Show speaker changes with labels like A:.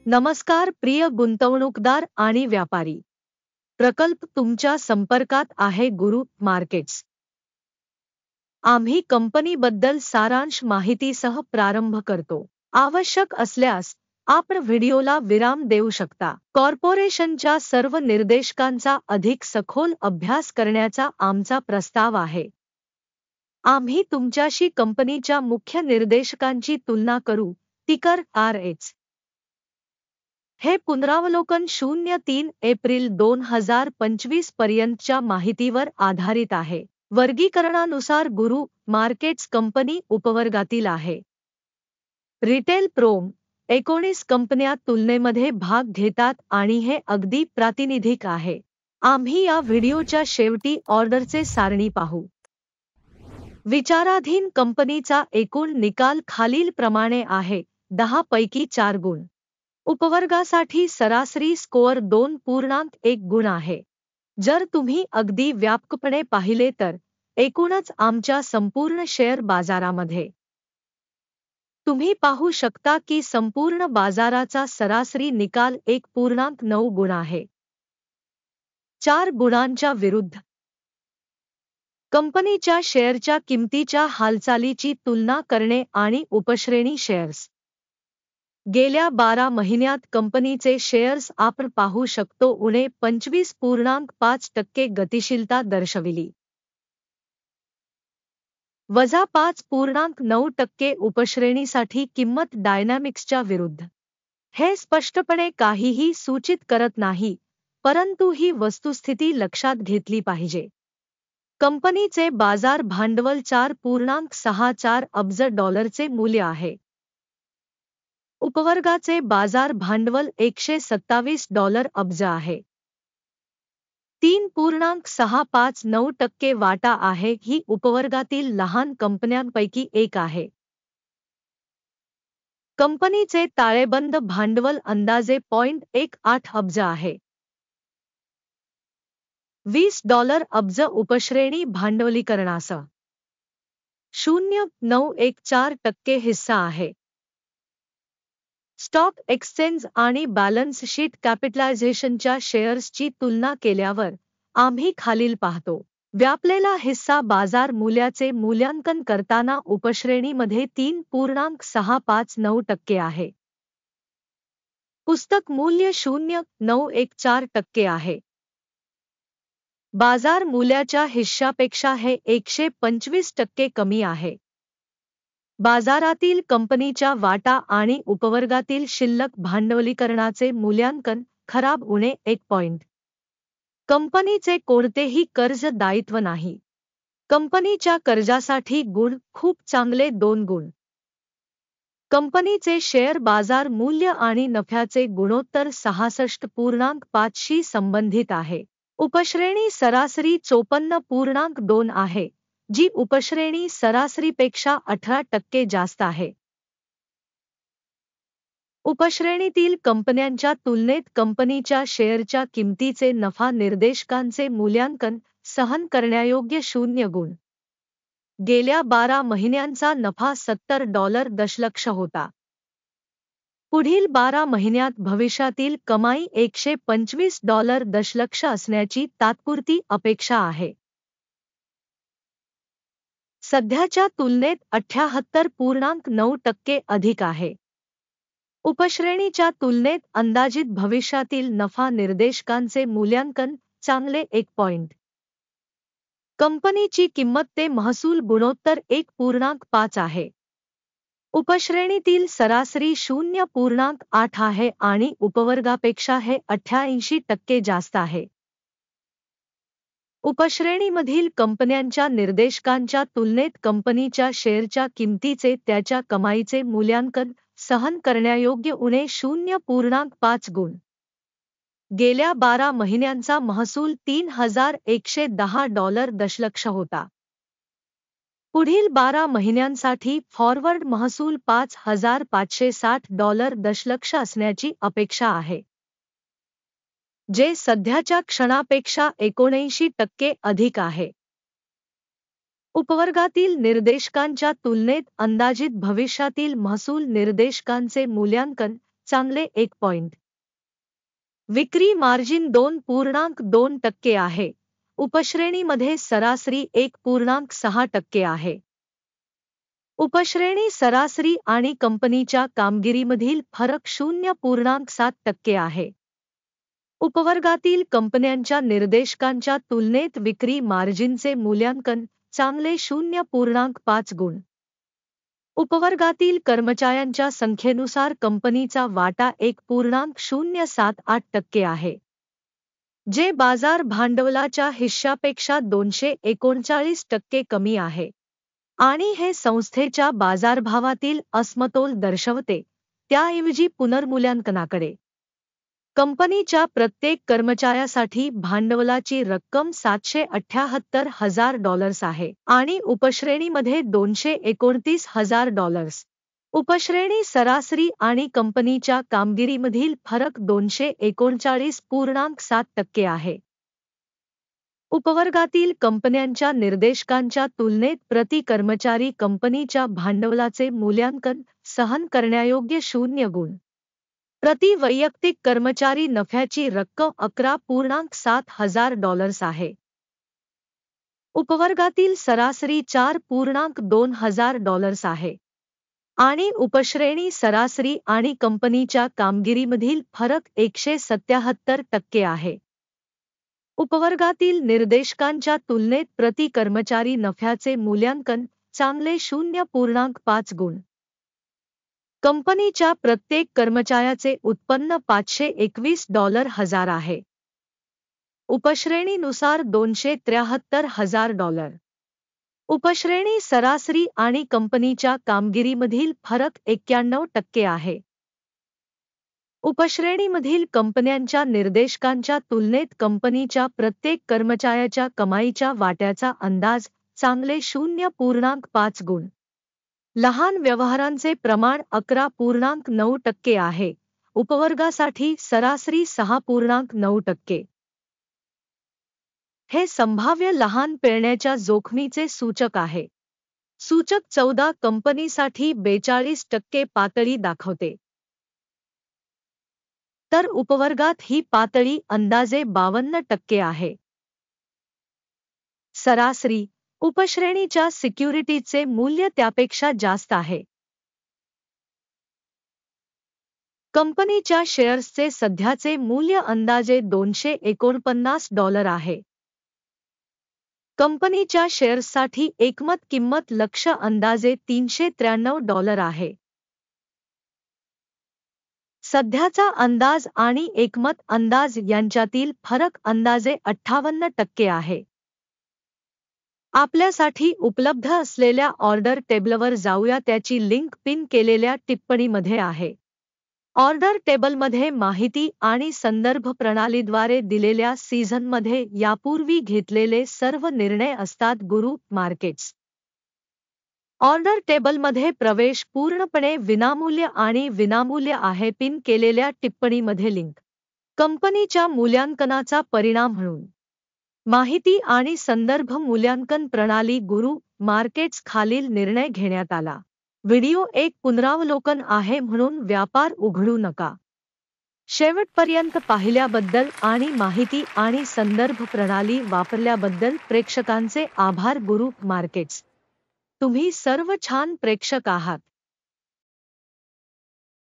A: नमस्कार प्रिय गुंतवणूकदार आणि व्यापारी. प्रकल्प तुमच्या संपर्कात आहे गुरु मार्केट्स. आम्ही कंपनीबद्दल सारांश माहितीसह प्रारंभ करतो. आवश्यक असल्यास आपण व्हिडिओला विराम देऊ शकता. कॉर्पोरेशनच्या सर्व निर्देशकांचा अधिक सखोल अभ्यास करण्याचा आमचा प्रस्ताव आहे. आम्ही तुमच्याशी कंपनीच्या मुख्य निर्देशकांची तुलना करू. टिकर RH. हे पुनरावलोकन 03 एप्रिल 2025 पर्यंतच्या माहितीवर आधारित आहे. वर्गीकरणानुसार गुरु मार्केट्स कंपनी उपवर्गातील आहे. रिटेल प्रोम 19 कंपन्या तुलनेमध्ये भाग घेतात आणि हे अगदी प्रातिनिधिक आहे. आम्ही या व्हिडिओच्या शेवटी ऑर्डरचे सारणी पाहू. विचाराधीन कंपनीचा एकूण निकाल खालीलप्रमाणे आहे. 10 पैकी 4 गुण. उपवर्गासाठी सरासरी स्कोअर 2.1 गुण आहे. जर तुम्ही अगदी व्यापकपणे पाहिले तर एकूणच आमच्या संपूर्ण शेअर बाजारामध्ये तुम्ही पाहू शकता की संपूर्ण बाजाराचा सरासरी निकाल 1.9 गुण आहे. 4 गुणांच्या विरुद्ध कंपनीच्या शेअरच्या किमतीच्या हालचालीची तुलना करणे आणि उपश्रेणी शेअर्स. गेल्या 12 महिन्यात कंपनीचे शेअर्स आपण पाहू शकतो उणे 25.5% गतिशीलता दर्शविली. वजा 5.9% उपश्रेणीसाठी किंमत डायनॅमिक्सच्या विरुद्ध. हे स्पष्टपणे काहीही सूचित करत नाही, परंतु ही वस्तुस्थिती लक्षात घेतली पाहिजे. कंपनीचे बाजार भांडवल $4.64 अब्ज मूल्य आहे. उपवर्गाचे बाजार भांडवल $127 अब्ज आहे. 3.659% वाटा आहे. ही उपवर्गातील लहान कंपन्यांपैकी एक आहे. कंपनीचे ताळेबंद भांडवल अंदाजे $0.18 अब्ज आहे. $20 अब्ज उपश्रेणी भांडवलीकरणासह 0.914% हिस्सा आहे. स्टॉक एक्सचेंज आणि बॅलन्स शीट कॅपिटलायझेशनच्या शेअर्सची तुलना केल्यावर आम्ही खालील पाहतो. व्यापलेला हिस्सा बाजार मूल्याचे मूल्यांकन करताना उपश्रेणीमध्ये 3.659% आहे. पुस्तक मूल्य 0.914% आहे. बाजार मूल्याच्या हिश्शापेक्षा हे 125% कमी आहे. बाजारातील कंपनीच्या वाटा आणि उपवर्गातील शिल्लक भांडवलीकरणाचे मूल्यांकन खराब उणे 1 पॉइंट. कंपनीचे कोणतेही कर्ज दायित्व नाही. कंपनीच्या कर्जासाठी गुण खूप चांगले 2 गुण. कंपनीचे शेअर बाजार मूल्य आणि नफ्याचे गुणोत्तर 66.5 शी संबंधित आहे. उपश्रेणी सरासरी 54.2 आहे, जी उपश्रेणी सरासरीपेक्षा 18% जास्त आहे. उपश्रेणीतील कंपन्यांच्या तुलनेत कंपनीच्या शेअरच्या किमतीचे नफा निर्देशकांचे मूल्यांकन सहन करण्यायोग्य 0 गुण. गेल्या 12 महिन्यांचा नफा $70 दशलक्ष होता. पुढील 12 महिन्यात भविष्यातील कमाई $125 दशलक्ष असण्याची तात्पुरती अपेक्षा आहे. सध्याच्या तुलनेत 78.9% अधिक आहे. उपश्रेणीच्या तुलनेत अंदाजित भविष्यातील नफा निर्देशकांचे मूल्यांकन चांगले 1 पॉइंट. कंपनीची किंमत ते महसूल गुणोत्तर 1.5 आहे. उपश्रेणीतील सरासरी 0.8 आहे आणि उपवर्गापेक्षा हे 88% जास्त आहे. उपश्रेणीमधील कंपन्यांच्या निर्देशकांच्या तुलनेत कंपनीच्या शेअरच्या किमतीचे त्याच्या कमाईचे मूल्यांकन सहन करण्यायोग्य उणे 0.5 गुण. गेल्या 12 महिन्यांचा महसूल $3,110 दशलक्ष होता. पुढील 12 महिन्यांसाठी फॉरवर्ड महसूल $5,560 दशलक्ष असण्याची अपेक्षा आहे, जे सध्याच्या क्षणापेक्षा 79% अधिक आहे. उपवर्गातील निर्देशकांच्या तुलनेत अंदाजित भविष्यातील महसूल निर्देशकांचे मूल्यांकन चांगले 1 पॉइंट. विक्री मार्जिन 2.2% आहे. उपश्रेणीमध्ये सरासरी 1.6% आहे. उपश्रेणी सरासरी आणि कंपनीच्या कामगिरीमधील फरक 0.7% आहे. उपवर्गातील कंपन्यांच्या निर्देशकांच्या तुलनेत विक्री मार्जिनचे मूल्यांकन चांगले 0.5 गुण. उपवर्गातील कर्मचाऱ्यांच्या संख्येनुसार कंपनीचा वाटा 1.078% आहे, जे बाजार भांडवलाच्या हिश्शापेक्षा 239% कमी आहे आणि हे संस्थेच्या बाजारभावातील असमतोल दर्शवते, त्याऐवजी पुनर्मूल्यांकनाकडे. कंपनीच्या प्रत्येक कर्मचाऱ्यासाठी भांडवलाची रक्कम $778,000 आहे आणि उपश्रेणीमध्ये $229,000. उपश्रेणी सरासरी आणि कंपनीच्या कामगिरीमधील फरक 239.7% आहे. उपवर्गातील कंपन्यांच्या निर्देशकांच्या तुलनेत प्रति कर्मचारी कंपनीच्या भांडवलाचे मूल्यांकन सहन करण्यायोग्य 0 गुण. प्रति वैयक्तिक कर्मचारी नफ्याची रक्कम $11.7 आहे. उपवर्गातील सरासरी $4.2 आहे आणि उपश्रेणी सरासरी आणि कंपनीच्या कामगिरीमधील फरक 177% आहे. उपवर्गातील निर्देशकांच्या तुलनेत प्रति कर्मचारी नफ्याचे मूल्यांकन चांगले 0.5 गुण. कंपनीच्या प्रत्येक कर्मचाऱ्याचे उत्पन्न $521,000 आहे. उपश्रेणीनुसार $273,000. उपश्रेणी सरासरी आणि कंपनीच्या कामगिरीमधील फरक 91% आहे. उपश्रेणीमधील कंपन्यांच्या निर्देशकांच्या तुलनेत कंपनीच्या प्रत्येक कर्मचाऱ्याच्या कमाईच्या वाट्याचा अंदाज चांगले 0.5 गुण. लहान व्यवहारांचे प्रमाण 11.9% आहे. उपवर्गासाठी सरासरी 6.9%. हे संभाव्य लहान पेरण्याच्या जोखमीचे सूचक आहे. सूचक 14 कंपनीसाठी 42% पातळी दाखवते. तर उपवर्गात ही पातळी अंदाजे 52% आहे. सरासरी उपश्रेणीच्या सिक्युरिटीजचे मूल्य त्यापेक्षा जास्त आहे. कंपनीच्या शेअर्सचे सध्याचे मूल्य अंदाजे $249 आहे. कंपनीच्या शेअर्ससाठी एकमत किंमत लक्ष्य अंदाजे $393 आहे. सध्याचा अंदाज आणि एकमत अंदाज यांच्यातील फरक अंदाजे 58% आहे. आपल्यासाठी उपलब्ध असलेल्या ऑर्डर टेबलवर जाऊया. त्याची लिंक पिन केलेल्या टिप्पणीमध्ये आहे. ऑर्डर टेबलमध्ये माहिती आणि संदर्भ प्रणालीद्वारे दिलेल्या सीझनमध्ये यापूर्वी घेतलेले सर्व निर्णय असतात. गुरु मार्केट्स ऑर्डर टेबलमध्ये प्रवेश पूर्णपणे विनामूल्य आणि विनामूल्य आहे. पिन केलेल्या टिप्पणीमध्ये लिंक. कंपनीच्या मूल्यांकनाचा परिणाम म्हणून माहिती आणि संदर्भ मूल्यांकन प्रणाली गुरु मार्केट्स खालील निर्णय घेण्यात आला. व्हिडिओ एक पुनरावलोकन आहे म्हणून व्यापार उघडू नका. शेवटपर्यंत पाहिल्याबद्दल आणि माहिती आणि संदर्भ प्रणाली वापरल्याबद्दल प्रेक्षकांचे आभार. गुरु मार्केट्स तुम्ही सर्व छान प्रेक्षक आहात.